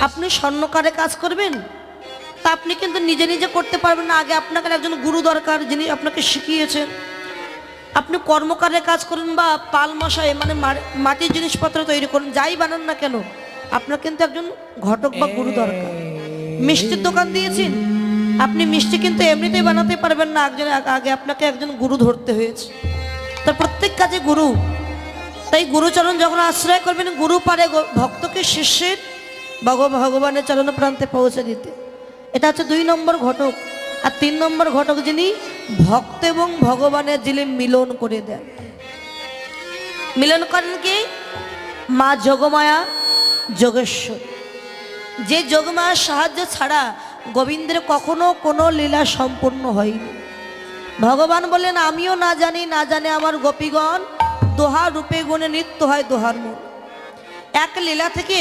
আপনি স্বর্ণকারে কাজ করবেন, তা আপনি কিন্তু নিজে নিজে করতে পারবেন না, আগে আপনাকে একজন গুরু দরকার যিনি আপনাকে শিখিয়েছেন। আপনি কর্মকারে কাজ করুন বা পাল মশাই মানে মাটির জিনিসপত্র তৈরি করুন, যাই বানান না কেন, আপনার কিন্তু একজন ঘটক বা গুরু দরকার। মিষ্টির দোকান দিয়েছেন, আপনি মিষ্টি কিন্তু এমনিতেই বানাতে পারবেন না, আগে আপনাকে একজন গুরু ধরতে হয়েছে। তার প্রত্যেক কাজে গুরু। তাই গুরুচরণ যখন আশ্রয় করবেন, গুরু পারে ভক্তকে শিষ্যের ভগবানের চরণ প্রান্তে পৌঁছে দিতে। এটা হচ্ছে 2 নম্বর ঘটক। আর 3 নম্বর ঘটক যিনি ভক্ত এবং ভগবানের যিনি মিলন করে দেন। মিলন করেন কি? মা যোগমায়া যোগেশ্বর। যে যোগমায়ার সাহায্য ছাড়া গোবিন্দের কখনো কোনো লীলা সম্পূর্ণ হয়নি। ভগবান বললেন, আমিও না জানি, না জানে আমার গোপীগণ, দোহার রূপে গুণে নৃত্য হয় দোহার মন। এক লীলা থেকে